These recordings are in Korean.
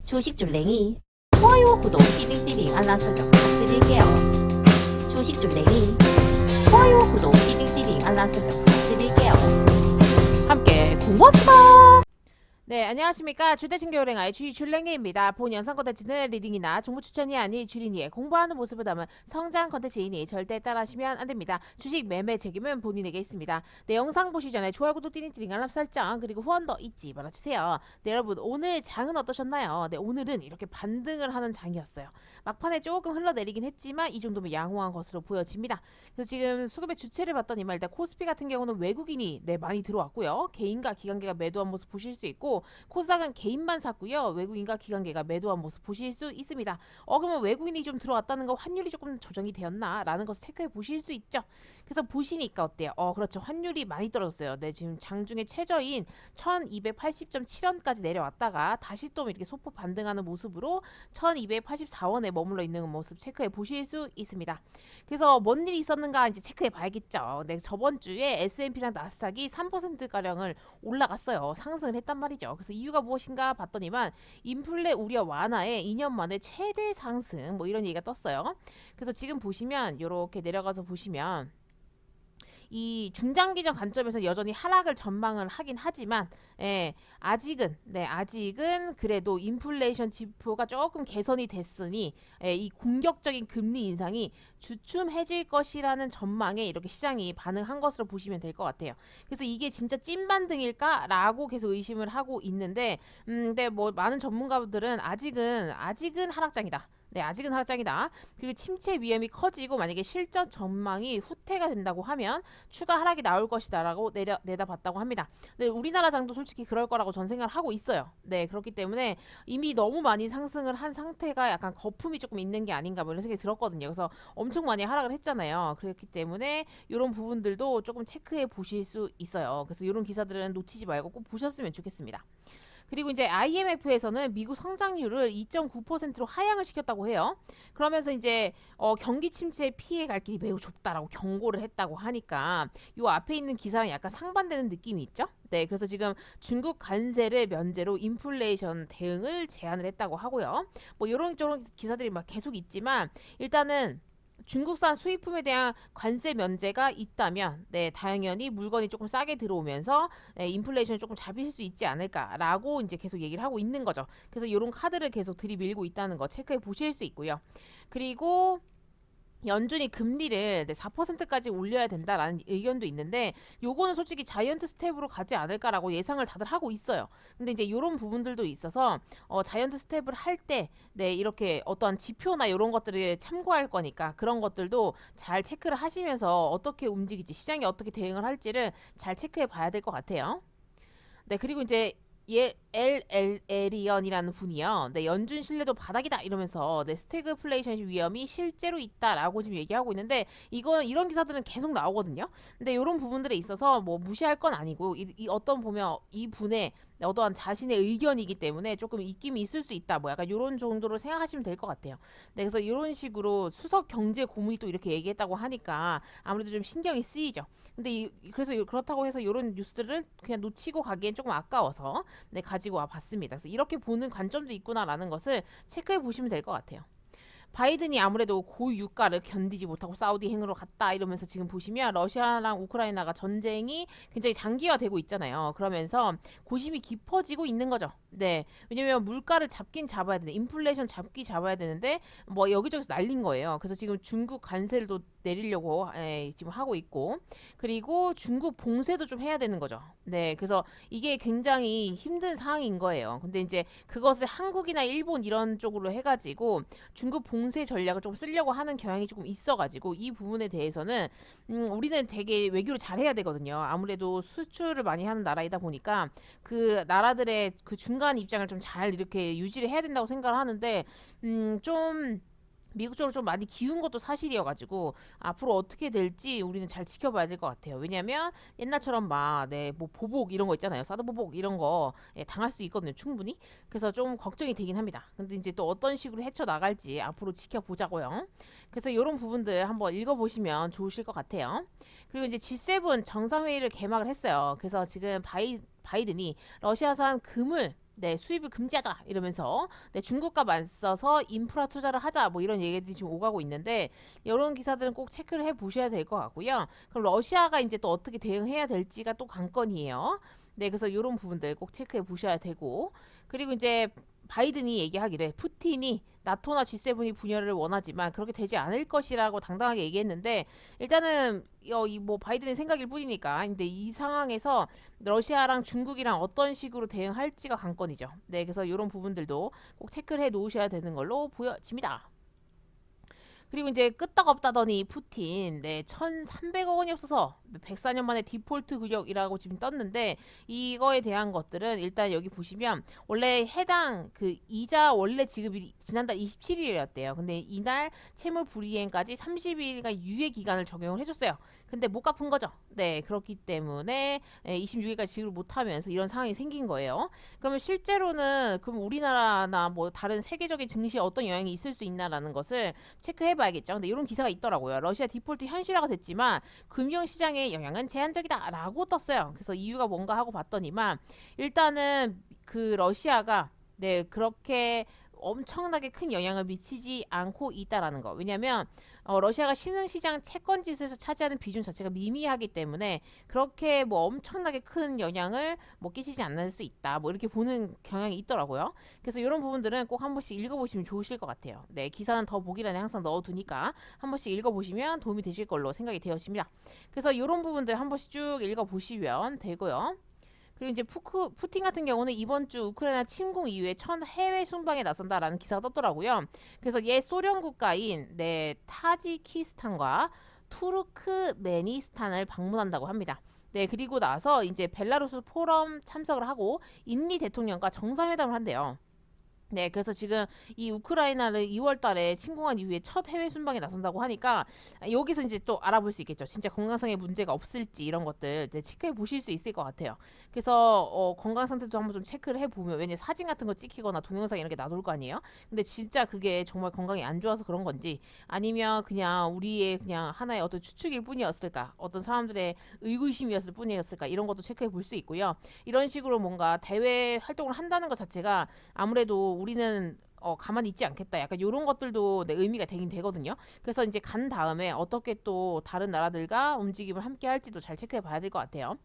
주식 줄랭이 좋아요, 구독, 띠링띠링 알람 설정 부탁드릴게요. 주식 줄랭이 좋아요, 구독, 띠링띠링 알람 설정 부탁드릴게요. 함께 공부합시다. 네, 안녕하십니까. 주대증교랭아의 주줄랭이입니다. 본 영상 컨텐츠는 리딩이나 정보 추천이 아닌 주린이의 공부하는 모습을 담은 성장 컨텐츠이니 절대 따라하시면 안됩니다. 주식 매매 책임은 본인에게 있습니다. 네, 영상 보시기 전에 좋아요, 구독, 띠링띠링 알람 설정 그리고 후원도 잊지 말아주세요. 네, 여러분 오늘 장은 어떠셨나요? 네, 오늘은 이렇게 반등을 하는 장이었어요. 막판에 조금 흘러내리긴 했지만 이 정도면 양호한 것으로 보여집니다. 그래서 지금 수급의 주체를 봤더니만 일단 코스피 같은 경우는 외국인이 많이 들어왔고요. 개인과 기관계가 매도한 모습 보실 수 있고, 코스닥은 개인만 샀고요. 외국인과 기관계가 매도한 모습 보실 수 있습니다. 그러면 외국인이 좀 들어왔다는 거, 환율이 조금 조정이 되었나 라는 것을 체크해 보실 수 있죠. 그래서 보시니까 어때요? 그렇죠. 환율이 많이 떨어졌어요. 네, 지금 장중에 최저인 1280.7원까지 내려왔다가 다시 또 이렇게 소폭 반등하는 모습으로 1284원에 머물러 있는 모습 체크해 보실 수 있습니다. 그래서 뭔 일이 있었는가 이제 체크해 봐야겠죠. 네, 저번 주에 S&P랑 나스닥이 3%가량을 올라갔어요. 상승을 했단 말이죠. 그래서 이유가 무엇인가 봤더니만 인플레 우려 완화에 2년 만에 최대 상승 이런 얘기가 떴어요. 그래서 지금 보시면 이렇게 내려가서 보시면 이 중장기적 관점에서 여전히 하락을 전망을 하긴 하지만, 아직은 그래도 인플레이션 지표가 조금 개선이 됐으니, 이 공격적인 금리 인상이 주춤해질 것이라는 전망에 이렇게 시장이 반응한 것으로 보시면 될 것 같아요. 그래서 이게 진짜 찐반등일까라고 계속 의심을 하고 있는데, 근데 많은 전문가들은 아직은 하락장이다. 네, 아직은 하락장이다. 그리고 침체 위험이 커지고 만약에 실전 전망이 후퇴가 된다고 하면 추가 하락이 나올 것이다 라고 내다봤다고 합니다. 네, 우리나라 장도 솔직히 그럴 거라고 전 생각을 하고 있어요. 네, 그렇기 때문에 이미 너무 많이 상승을 한 상태가 약간 거품이 조금 있는 게 아닌가 이런 생각이 들었거든요. 그래서 엄청 많이 하락을 했잖아요. 그렇기 때문에 이런 부분들도 조금 체크해 보실 수 있어요. 그래서 이런 기사들은 놓치지 말고 꼭 보셨으면 좋겠습니다. 그리고 이제 IMF에서는 미국 성장률을 2.9%로 하향을 시켰다고 해요. 그러면서 이제 경기 침체에 피해 갈 길이 매우 좁다라고 경고를 했다고 하니까 요 앞에 있는 기사랑 약간 상반되는 느낌이 있죠? 네, 그래서 지금 중국 관세를 면제로 인플레이션 대응을 제안을 했다고 하고요. 요런 저런 기사들이 막 계속 있지만 일단은 중국산 수입품에 대한 관세 면제가 있다면, 네, 당연히 물건이 조금 싸게 들어오면서 인플레이션을 조금 잡힐 수 있지 않을까라고 이제 계속 얘기를 하고 있는 거죠. 그래서 이런 카드를 계속 들이밀고 있다는 거 체크해 보실 수 있고요. 그리고 연준이 금리를 4%까지 올려야 된다라는 의견도 있는데, 요거는 솔직히 자이언트 스텝으로 가지 않을까라고 예상을 다들 하고 있어요. 근데 이제 이런 부분들도 있어서 자이언트 스텝을 할 때 이렇게 어떠한 지표나 이런 것들을 참고할 거니까 그런 것들도 잘 체크를 하시면서 어떻게 움직일지, 시장이 어떻게 대응을 할지를 잘 체크해 봐야 될 것 같아요. 네, 그리고 이제 엘리언이라는 분이요. 네, 연준 신뢰도 바닥이다 이러면서 스태그플레이션 위험이 실제로 있다라고 지금 얘기하고 있는데, 이런 기사들은 계속 나오거든요. 근데 이런 부분들에 있어서 무시할 건 아니고, 이 어떤 보면 이 분의 어떠한 자신의 의견이기 때문에 조금 입김이 있을 수 있다. 약간 이런 정도로 생각하시면 될 것 같아요. 네, 그래서 이런 식으로 수석 경제 고문이 또 이렇게 얘기했다고 하니까 아무래도 좀 신경이 쓰이죠. 근데 그래서 그렇다고 해서 이런 뉴스들을 그냥 놓치고 가기엔 조금 아까워서 가지고 와 봤습니다. 그래서 이렇게 보는 관점도 있구나라는 것을 체크해 보시면 될 것 같아요. 바이든이 아무래도 고유가를 견디지 못하고 사우디행으로 갔다 이러면서 지금 보시면 러시아랑 우크라이나가 전쟁이 굉장히 장기화되고 있잖아요. 그러면서 고심이 깊어지고 있는 거죠. 네, 왜냐면 물가를 잡긴 잡아야 되는데, 인플레이션 잡아야 되는데 여기저기서 날린 거예요. 그래서 지금 중국 관세를 또 내리려고 지금 하고 있고, 그리고 중국 봉쇄도 좀 해야 되는 거죠. 네, 그래서 이게 굉장히 힘든 상황인 거예요. 근데 이제 그것을 한국이나 일본 이런 쪽으로 해가지고 중국 봉쇄 전략을 좀 쓰려고 하는 경향이 조금 있어가지고, 이 부분에 대해서는 우리는 되게 외교를 잘 해야 되거든요. 아무래도 수출을 많이 하는 나라이다 보니까 그 나라들의 그 중간 입장을 좀 잘 이렇게 유지를 해야 된다고 생각을 하는데, 좀 미국 쪽으로 좀 많이 기운 것도 사실이어가지고 앞으로 어떻게 될지 우리는 잘 지켜봐야 될 것 같아요. 왜냐면 옛날처럼 보복 이런 거 있잖아요. 사드 보복 이런 거 당할 수 있거든요. 충분히. 그래서 좀 걱정이 되긴 합니다. 근데 이제 또 어떤 식으로 헤쳐나갈지 앞으로 지켜보자고요. 그래서 이런 부분들 한번 읽어보시면 좋으실 것 같아요. 그리고 이제 G7 정상회의를 개막을 했어요. 그래서 지금 바이든이 러시아산 금을 네, 수입을 금지하자 이러면서 네, 중국과 맞서서 인프라 투자를 하자 뭐 이런 얘기들이 지금 오가고 있는데 이런 기사들은 꼭 체크를 해 보셔야 될 것 같고요. 그럼 러시아가 이제 또 어떻게 대응해야 될지가 또 관건이에요. 네, 그래서 이런 부분들 꼭 체크해 보셔야 되고 그리고 이제 바이든이 얘기하기를 푸틴이 나토나 G7이 분열을 원하지만 그렇게 되지 않을 것이라고 당당하게 얘기했는데 일단은 이 뭐 바이든의 생각일 뿐이니까 근데 이 상황에서 러시아랑 중국이랑 어떤 식으로 대응할지가 관건이죠. 네, 그래서 이런 부분들도 꼭 체크를 해 놓으셔야 되는 걸로 보여집니다. 그리고 이제 끄떡없다더니 푸틴, 네, 1,300억 원이 없어서 104년 만에 디폴트 구역이라고 지금 떴는데 이거에 대한 것들은 일단 여기 보시면 원래 해당 그 이자 원래 지급이 지난달 27일이었대요. 근데 이날 채무 불이행까지 30일간 유예 기간을 적용을 해줬어요. 근데 못 갚은 거죠. 네, 그렇기 때문에 26일까지 지급을 못하면서 이런 상황이 생긴 거예요. 그러면 실제로는 그럼 우리나라나 뭐 다른 세계적인 증시에 어떤 영향이 있을 수 있나라는 것을 체크해봐야겠죠. 근데 이런 기사가 있더라고요. 러시아 디폴트 현실화가 됐지만 금융시장의 영향은 제한적이다라고 떴어요. 그래서 이유가 뭔가 하고 봤더니만 일단은 그 러시아가 네 그렇게 엄청나게 큰 영향을 미치지 않고 있다라는 거. 왜냐하면 러시아가 신흥시장 채권 지수에서 차지하는 비중 자체가 미미하기 때문에 그렇게 뭐 엄청나게 큰 영향을 뭐 끼치지 않을 수 있다. 뭐 이렇게 보는 경향이 있더라고요. 그래서 이런 부분들은 꼭 한 번씩 읽어보시면 좋으실 것 같아요. 네, 기사는 더 보기란에 항상 넣어두니까 한 번씩 읽어보시면 도움이 되실 걸로 생각이 되어집니다. 그래서 이런 부분들 한 번씩 쭉 읽어보시면 되고요. 그리고 이제 푸틴 같은 경우는 이번 주 우크라이나 침공 이후에 첫 해외 순방에 나선다라는 기사가 떴더라고요. 그래서 옛 소련 국가인 네, 타지키스탄과 투르크메니스탄을 방문한다고 합니다. 네, 그리고 나서 이제 벨라루스 포럼 참석을 하고 인리 대통령과 정상회담을 한대요. 네, 그래서 지금 이 우크라이나를 2월 달에 침공한 이후에 첫 해외 순방에 나선다고 하니까 여기서 이제 또 알아볼 수 있겠죠. 진짜 건강상의 문제가 없을지 이런 것들 이제 체크해 보실 수 있을 것 같아요. 그래서 건강 상태도 한번 좀 체크를 해 보면 왜냐 사진 같은 거 찍히거나 동영상 이런 게 나올 거 아니에요. 근데 진짜 그게 정말 건강이 안 좋아서 그런 건지 아니면 그냥 우리의 그냥 하나의 어떤 추측일 뿐이었을까? 어떤 사람들의 의구심이었을 뿐이었을까? 이런 것도 체크해 볼 수 있고요. 이런 식으로 뭔가 대외 활동을 한다는 것 자체가 아무래도 우리는 가만히 있지 않겠다. 약간 이런 것들도 네, 의미가 되긴 되거든요. 그래서 이제 간 다음에 어떻게 또 다른 나라들과 움직임을 함께 할지도 잘 체크해 봐야 될 것 같아요.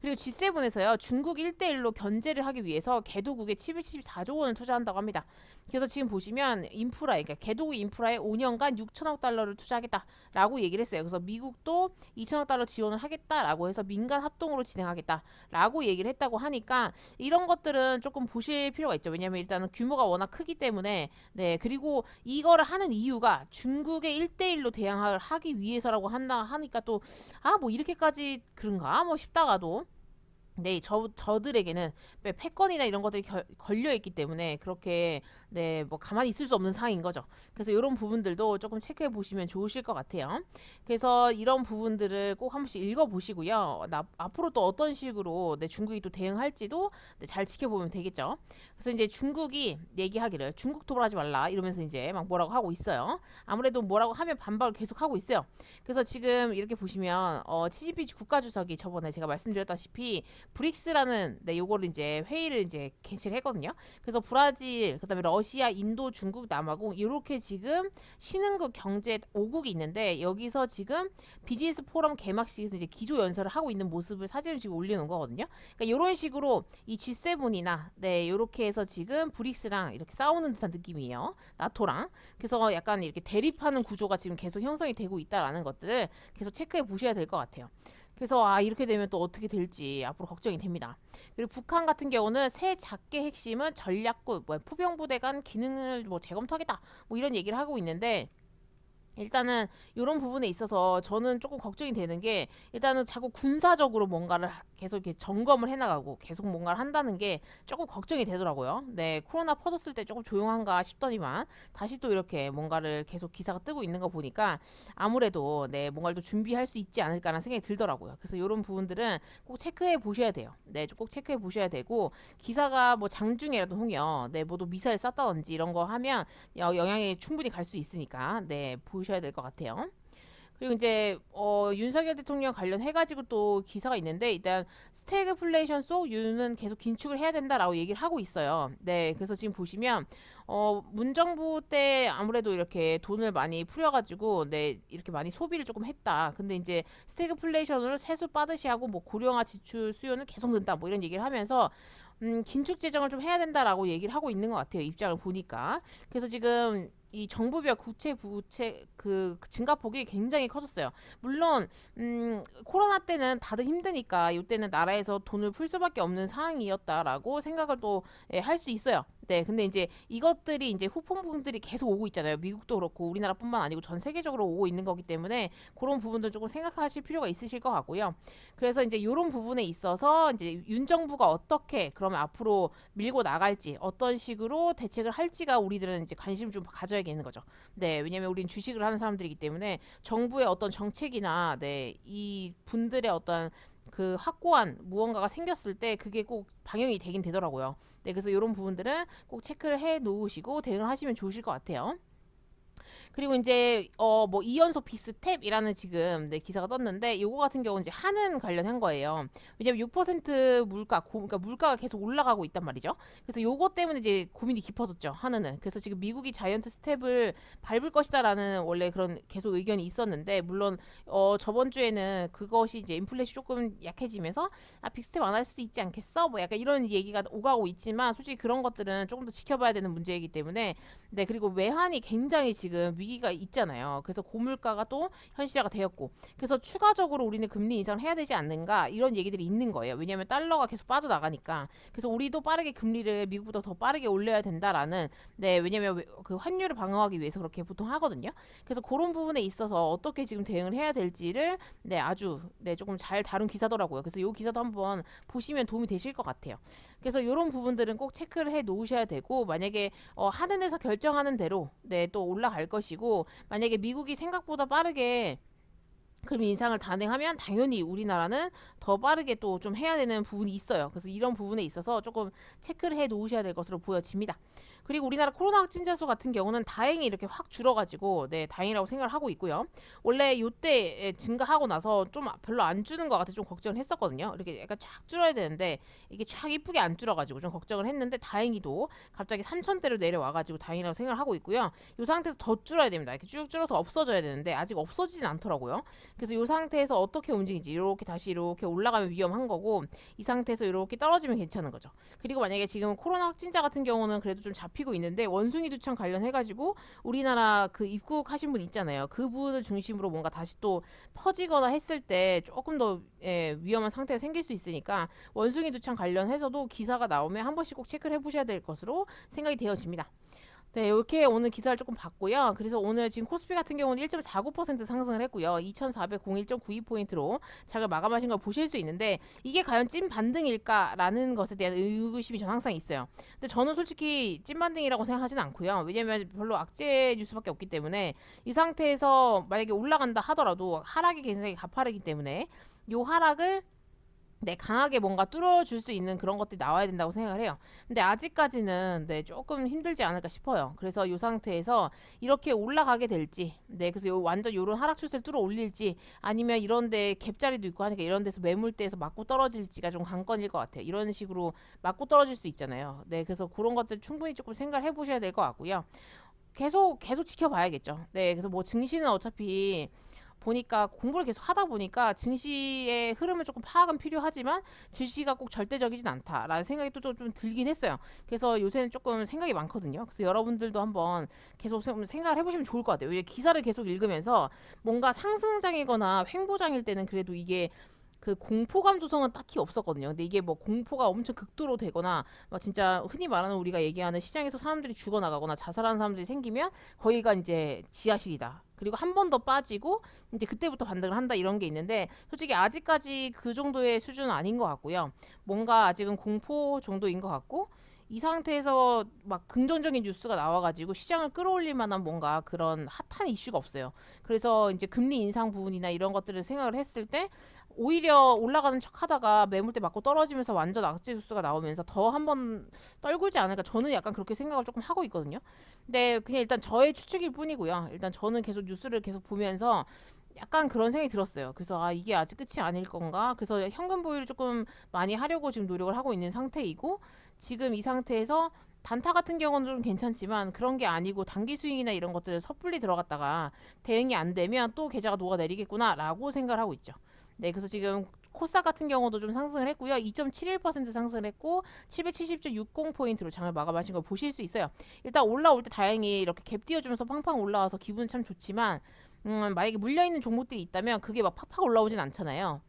그리고 G7에서요. 중국 1대1로 견제를 하기 위해서 개도국에 774조 원을 투자한다고 합니다. 그래서 지금 보시면 인프라, 그러니까 개도국 인프라에 5년간 6천억 달러를 투자하겠다라고 얘기를 했어요. 그래서 미국도 2천억 달러 지원을 하겠다라고 해서 민간 합동으로 진행하겠다라고 얘기를 했다고 하니까 이런 것들은 조금 보실 필요가 있죠. 왜냐하면 일단은 규모가 워낙 크기 때문에 네 그리고 이거를 하는 이유가 중국의 1대1로 대항을 하기 위해서라고 한다 하니까 또 뭐 이렇게까지 그런가 뭐 싶다가도 네, 저들에게는 패권이나 이런 것들이 걸려있기 때문에 그렇게 네, 뭐 가만히 있을 수 없는 상황인 거죠. 그래서 이런 부분들도 조금 체크해 보시면 좋으실 것 같아요. 그래서 이런 부분들을 꼭 한 번씩 읽어보시고요. 앞으로 또 어떤 식으로 네, 중국이 또 대응할지도 네, 잘 지켜보면 되겠죠. 그래서 이제 중국이 얘기하기를 중국 도발하지 말라 이러면서 이제 막 뭐라고 하고 있어요. 아무래도 뭐라고 하면 반박을 계속 하고 있어요. 그래서 지금 이렇게 보시면 시진핑 국가주석이 저번에 제가 말씀드렸다시피 브릭스라는 네 요거를 이제 회의를 이제 개최를 했거든요. 그래서 브라질, 그다음에 러시아, 인도, 중국, 남아공 이렇게 지금 신흥국 경제 5국이 있는데 여기서 지금 비즈니스 포럼 개막식에서 이제 기조 연설을 하고 있는 모습을 사진을 지금 올려놓은 거거든요. 그러니까 이런 식으로 이 G7이나 네 이렇게 해서 지금 브릭스랑 이렇게 싸우는 듯한 느낌이에요. 나토랑. 그래서 약간 이렇게 대립하는 구조가 지금 계속 형성이 되고 있다라는 것들을 계속 체크해 보셔야 될 것 같아요. 그래서 이렇게 되면 또 어떻게 될지 앞으로 걱정이 됩니다. 그리고 북한 같은 경우는 새 작계 핵심은 전략국, 포병부대 간 기능을 뭐 재검토하겠다, 뭐 이런 얘기를 하고 있는데. 일단은 이런 부분에 있어서 저는 조금 걱정이 되는 게 일단은 자꾸 군사적으로 뭔가를 계속 이렇게 점검을 해나가고 계속 뭔가를 한다는 게 조금 걱정이 되더라고요. 네, 코로나 퍼졌을 때 조금 조용한가 싶더니만 다시 또 이렇게 뭔가를 계속 기사가 뜨고 있는 거 보니까 아무래도 네, 뭔가를 또 준비할 수 있지 않을까라는 생각이 들더라고요. 그래서 이런 부분들은 꼭 체크해 보셔야 돼요. 네, 꼭 체크해 보셔야 되고 기사가 뭐 장중에라도 홍여 네, 뭐도 미사일 쐈다든지 이런 거 하면 영향이 충분히 갈 수 있으니까 네, 보셔야 될 것 같아요. 그리고 이제 윤석열 대통령 관련해가지고 또 기사가 있는데 일단 스태그플레이션 속 윤은 계속 긴축을 해야 된다라고 얘기를 하고 있어요. 네, 그래서 지금 보시면 문정부 때 아무래도 이렇게 돈을 많이 풀여가지고 네 이렇게 많이 소비를 조금 했다. 근데 이제 스태그플레이션을 세수 빠듯이 하고 뭐 고령화 지출 수요는 계속 는다. 뭐 이런 얘기를 하면서 긴축 재정을 좀 해야 된다라고 얘기를 하고 있는 것 같아요. 입장을 보니까. 그래서 지금 이 정부별 국채 부채 그 증가폭이 굉장히 커졌어요. 물론 코로나 때는 다들 힘드니까 이때는 나라에서 돈을 풀 수밖에 없는 상황이었다라고 생각을 또 할 수 있어요. 네, 근데 이제 이것들이 이제 후폭풍들이 계속 오고 있잖아요. 미국도 그렇고 우리나라뿐만 아니고 전 세계적으로 오고 있는 거기 때문에 그런 부분도 조금 생각하실 필요가 있으실 것 같고요. 그래서 이제 이런 부분에 있어서 이제 윤 정부가 어떻게 그러면 앞으로 밀고 나갈지 어떤 식으로 대책을 할지가 우리들은 이제 관심을 좀 가져야겠는 거죠. 네, 왜냐면 우린 주식을 하는 사람들이기 때문에 정부의 어떤 정책이나 네, 이 분들의 어떤 그 확고한 무언가가 생겼을 때 그게 꼭 방영이 되긴 되더라고요. 네, 그래서 이런 부분들은 꼭 체크를 해 놓으시고 대응을 하시면 좋으실 것 같아요. 그리고 이제 뭐 이연소 비스텝이라는 지금 네, 기사가 떴는데 요거 같은 경우는 이제 한은 관련한 거예요. 왜냐면 6% 물가 그러니까 물가가 계속 올라가고 있단 말이죠. 그래서 요거 때문에 이제 고민이 깊어졌죠. 한은은. 그래서 지금 미국이 자이언트 스텝을 밟을 것이다라는 원래 그런 계속 의견이 있었는데 물론 저번 주에는 그것이 이제 인플레이션이 조금 약해지면서 빅스텝 안 할 수도 있지 않겠어? 뭐 약간 이런 얘기가 오가고 있지만 솔직히 그런 것들은 조금 더 지켜봐야 되는 문제이기 때문에 네, 그리고 외환이 굉장히 지금 위기가 있잖아요. 그래서 고물가가 또 현실화가 되었고, 그래서 추가적으로 우리는 금리 인상을 해야 되지 않는가 이런 얘기들이 있는 거예요. 왜냐하면 달러가 계속 빠져나가니까. 그래서 우리도 빠르게 금리를 미국보다 더 빠르게 올려야 된다라는 네, 왜냐하면 그 환율을 방어하기 위해서 그렇게 보통 하거든요. 그래서 그런 부분에 있어서 어떻게 지금 대응을 해야 될지를 네, 아주 네, 조금 잘 다룬 기사더라고요. 그래서 이 기사도 한번 보시면 도움이 되실 것 같아요. 그래서 이런 부분들은 꼭 체크를 해 놓으셔야 되고 만약에 하는에서 결정하는 대로 네, 또 올라갈 것이고 만약에 미국이 생각보다 빠르게 금리 인상을 단행하면 당연히 우리나라는 더 빠르게 또 좀 해야 되는 부분이 있어요. 그래서 이런 부분에 있어서 조금 체크를 해 놓으셔야 될 것으로 보여집니다. 그리고 우리나라 코로나 확진자 수 같은 경우는 다행히 이렇게 확 줄어가지고 네 다행이라고 생각을 하고 있고요. 원래 요때 증가하고 나서 좀 별로 안 주는 것 같아 좀 걱정을 했었거든요. 이렇게 약간 쫙 줄어야 되는데 이게 쫙 이쁘게 안 줄어가지고 좀 걱정을 했는데 다행히도 갑자기 3천대로 내려와가지고 다행이라고 생각을 하고 있고요. 이 상태에서 더 줄어야 됩니다. 이렇게 쭉 줄어서 없어져야 되는데 아직 없어지진 않더라고요. 그래서 이 상태에서 어떻게 움직이지 이렇게 다시 이렇게 올라가면 위험한 거고 이 상태에서 이렇게 떨어지면 괜찮은 거죠. 그리고 만약에 지금 코로나 확진자 같은 경우는 그래도 좀 잡히고 있는데 원숭이 두창 관련해가지고 우리나라 그 입국하신 분 있잖아요. 그분을 중심으로 뭔가 다시 또 퍼지거나 했을 때 조금 더 위험한 상태가 생길 수 있으니까 원숭이 두창 관련해서도 기사가 나오면 한 번씩 꼭 체크를 해보셔야 될 것으로 생각이 되어집니다. 네, 이렇게 오늘 기사를 조금 봤고요. 그래서 오늘 지금 코스피 같은 경우는 1.49% 상승을 했고요. 2,401.92포인트로 장을 마감하신 걸 보실 수 있는데 이게 과연 찐 반등일까라는 것에 대한 의구심이 전 항상 있어요. 근데 저는 솔직히 찐 반등이라고 생각하지는 않고요. 왜냐면 별로 악재 뉴스밖에 없기 때문에 이 상태에서 만약에 올라간다 하더라도 하락이 굉장히 가파르기 때문에 이 하락을 네, 강하게 뭔가 뚫어줄 수 있는 그런 것들이 나와야 된다고 생각을 해요. 근데 아직까지는 네, 조금 힘들지 않을까 싶어요. 그래서 이 상태에서 이렇게 올라가게 될지, 네, 그래서 완전 요런 하락 추세를 뚫어 올릴지, 아니면 이런데 갭자리도 있고 하니까 이런 데서 매물대에서 맞고 떨어질지가 좀 관건일 것 같아요. 이런 식으로 맞고 떨어질 수 있잖아요. 네, 그래서 그런 것들 충분히 조금 생각을 해보셔야 될 것 같고요. 계속 지켜봐야겠죠. 네, 그래서 뭐 증시는 어차피 보니까 공부를 계속 하다 보니까 증시의 흐름을 조금 파악은 필요하지만 증시가 꼭 절대적이진 않다라는 생각이 또 좀 들긴 했어요. 그래서 요새는 조금 생각이 많거든요. 그래서 여러분들도 한번 계속 생각을 해보시면 좋을 것 같아요. 왜 기사를 계속 읽으면서 뭔가 상승장이거나 횡보장일 때는 그래도 이게 그 공포감 조성은 딱히 없었거든요. 근데 이게 뭐 공포가 엄청 극도로 되거나 막 진짜 흔히 말하는 우리가 얘기하는 시장에서 사람들이 죽어나가거나 자살하는 사람들이 생기면 거기가 이제 지하실이다. 그리고 한 번 더 빠지고 이제 그때부터 반등을 한다 이런 게 있는데 솔직히 아직까지 그 정도의 수준은 아닌 것 같고요. 뭔가 아직은 공포 정도인 것 같고 이 상태에서 막 긍정적인 뉴스가 나와가지고 시장을 끌어올릴 만한 뭔가 그런 핫한 이슈가 없어요. 그래서 이제 금리 인상 부분이나 이런 것들을 생각을 했을 때 오히려 올라가는 척 하다가 매물대 맞고 떨어지면서 완전 악재 뉴스가 나오면서 더 한번 떨구지 않을까 저는 약간 그렇게 생각을 조금 하고 있거든요. 근데 그냥 일단 저의 추측일 뿐이고요. 일단 저는 계속 뉴스를 계속 보면서 약간 그런 생각이 들었어요. 그래서 아 이게 아직 끝이 아닐 건가? 그래서 현금 보유를 조금 많이 하려고 지금 노력을 하고 있는 상태이고 지금 이 상태에서 단타 같은 경우는 좀 괜찮지만 그런 게 아니고 단기 스윙이나 이런 것들 섣불리 들어갔다가 대응이 안 되면 또 계좌가 녹아내리겠구나라고 생각을 하고 있죠. 네, 그래서 지금 코스닥 같은 경우도 좀 상승을 했고요. 2.71% 상승을 했고 770.60포인트로 장을 마감하신 걸 보실 수 있어요. 일단 올라올 때 다행히 이렇게 갭 띄워주면서 팡팡 올라와서 기분은 참 좋지만 만약에 물려있는 종목들이 있다면 그게 막 팍팍 올라오진 않잖아요.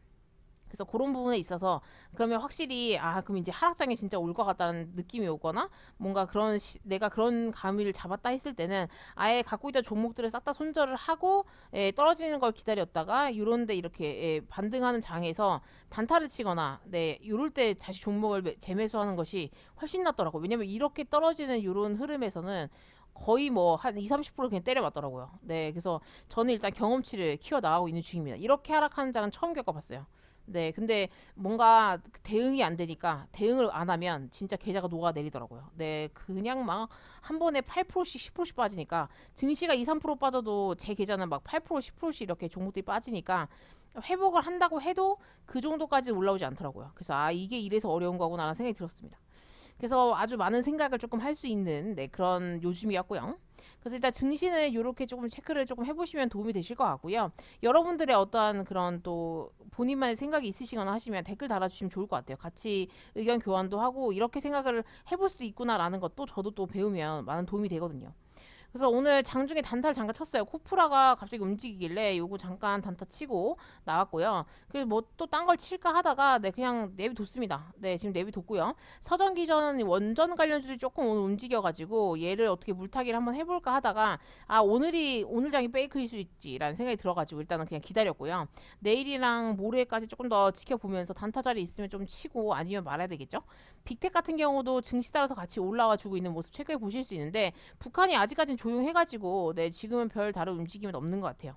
그래서 그런 부분에 있어서 그러면 확실히 아 그럼 이제 하락장에 진짜 올 것 같다는 느낌이 오거나 뭔가 그런 내가 그런 감을 잡았다 했을 때는 아예 갖고 있던 종목들을 싹 다 손절을 하고 떨어지는 걸 기다렸다가 요런데 이렇게 반등하는 장에서 단타를 치거나 네 요럴 때 다시 종목을 재매수하는 것이 훨씬 낫더라고요. 왜냐면 이렇게 떨어지는 요런 흐름에서는 거의 뭐 한 2, 30% 그냥 때려맞더라고요. 네, 그래서 저는 일단 경험치를 키워 나가고 있는 중입니다. 이렇게 하락하는 장은 처음 겪어봤어요. 네, 근데 뭔가 대응이 안 되니까 대응을 안 하면 진짜 계좌가 녹아내리더라고요. 네, 그냥 막 한 번에 8%씩 10%씩 빠지니까 증시가 2, 3% 빠져도 제 계좌는 막 8%, 10%씩 이렇게 종목들이 빠지니까 회복을 한다고 해도 그 정도까지 올라오지 않더라고요. 그래서 아 이게 이래서 어려운 거구나라는 생각이 들었습니다. 그래서 아주 많은 생각을 조금 할 수 있는 네, 그런 요즘이었고요. 그래서 일단 증시는 이렇게 조금 체크를 조금 해보시면 도움이 되실 것 같고요. 여러분들의 어떠한 그런 또 본인만의 생각이 있으시거나 하시면 댓글 달아주시면 좋을 것 같아요. 같이 의견 교환도 하고 이렇게 생각을 해볼 수도 있구나라는 것도 저도 또 배우면 많은 도움이 되거든요. 그래서 오늘 장중에 단타를 잠깐 쳤어요. 코프라가 갑자기 움직이길래 요거 잠깐 단타 치고 나왔고요. 그래서 뭐 또 딴 걸 칠까 하다가 네 그냥 내비뒀습니다. 네 지금 내비뒀고요. 서전기전 원전 관련주들이 조금 오늘 움직여가지고 얘를 어떻게 물타기를 한번 해볼까 하다가 아 오늘 장이 페이크일 수 있지라는 생각이 들어가지고 일단은 그냥 기다렸고요. 내일이랑 모레까지 조금 더 지켜보면서 단타 자리 있으면 좀 치고 아니면 말아야 되겠죠. 빅텍 같은 경우도 증시 따라서 같이 올라와 주고 있는 모습 체크해 보실 수 있는데 북한이 아직까지는 조용해가지고 네 지금은 별 다른 움직임은 없는 것 같아요.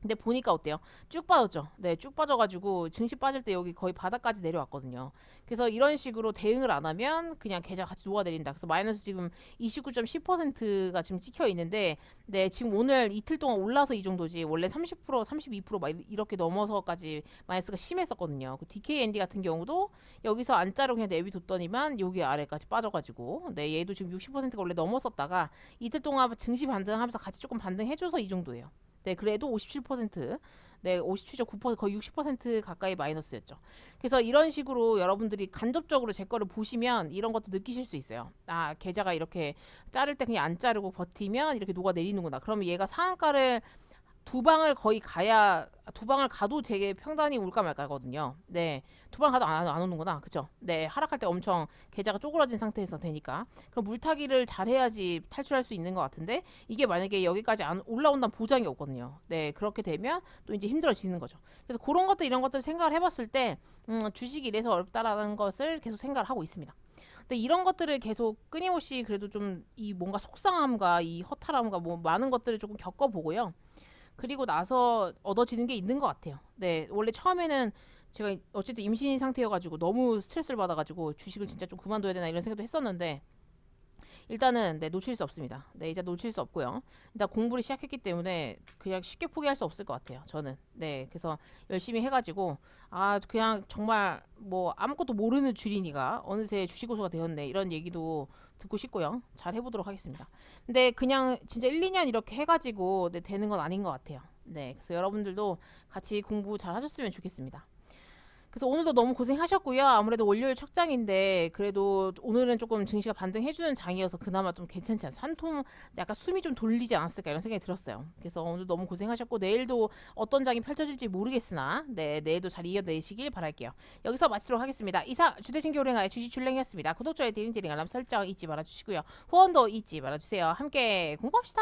근데 보니까 어때요? 쭉 빠졌죠. 네, 쭉 빠져가지고 증시 빠질 때 여기 거의 바닥까지 내려왔거든요. 그래서 이런 식으로 대응을 안 하면 그냥 계좌 같이 녹아내린다. 그래서 마이너스 지금 29.10%가 지금 찍혀 있는데, 네, 지금 오늘 이틀 동안 올라서 이 정도지. 원래 30%, 32%막 이렇게 넘어서까지 마이너스가 심했었거든요. 그 DKND 같은 경우도 여기서 안자로 그냥 내비뒀더니만 여기 아래까지 빠져가지고, 네, 얘도 지금 60%가 원래 넘었었다가 이틀 동안 증시 반등하면서 같이 조금 반등해줘서 이 정도예요. 네, 그래도 57%, 네, 57.9% 거의 60% 가까이 마이너스였죠. 그래서 이런 식으로 여러분들이 간접적으로 제 거를 보시면 이런 것도 느끼실 수 있어요. 아, 계좌가 이렇게 자를 때 그냥 안 자르고 버티면 이렇게 녹아내리는구나. 그러면 얘가 상한가를 두 방을 거의 가야 두 방을 가도 제게 평단이 올까 말까거든요. 네, 두 방 가도 안 오는구나, 그쵸? 네, 하락할 때 엄청 계좌가 쪼그라진 상태에서 되니까 그럼 물타기를 잘 해야지 탈출할 수 있는 것 같은데 이게 만약에 여기까지 안 올라온다는 보장이 없거든요. 네, 그렇게 되면 또 이제 힘들어지는 거죠. 그래서 그런 것들 이런 것들 생각을 해봤을 때 주식이 이래서 어렵다라는 것을 계속 생각을 하고 있습니다. 근데 이런 것들을 계속 끊임없이 그래도 좀 이 뭔가 속상함과 이 허탈함과 뭐 많은 것들을 조금 겪어보고요. 그리고 나서 얻어지는 게 있는 것 같아요. 네, 원래 처음에는 제가 어쨌든 임신 상태여가지고 너무 스트레스를 받아가지고 주식을 진짜 좀 그만둬야 되나 이런 생각도 했었는데 일단은 네, 놓칠 수 없습니다. 네, 이제 놓칠 수 없고요. 일단 공부를 시작했기 때문에 그냥 쉽게 포기할 수 없을 것 같아요. 저는. 네, 그래서 열심히 해가지고 아 그냥 정말 뭐 아무것도 모르는 주린이가 어느새 주식고수가 되었네 이런 얘기도 듣고 싶고요. 잘 해보도록 하겠습니다. 근데 그냥 진짜 1, 2년 이렇게 해가지고 네, 되는 건 아닌 것 같아요. 네, 그래서 여러분들도 같이 공부 잘 하셨으면 좋겠습니다. 그래서 오늘도 너무 고생하셨고요. 아무래도 월요일 첫 장인데 그래도 오늘은 조금 증시가 반등해주는 장이어서 그나마 좀 괜찮지 않아요. 한통 약간 숨이 좀 돌리지 않았을까 이런 생각이 들었어요. 그래서 오늘 너무 고생하셨고 내일도 어떤 장이 펼쳐질지 모르겠으나 네 내일도 잘 이어내시길 바랄게요. 여기서 마치도록 하겠습니다. 이상 주대신교 랭아의 주식출랭이었습니다. 구독, 좋아요, 디링디링 알람 설정 잊지 말아주시고요. 후원도 잊지 말아주세요. 함께 공부합시다.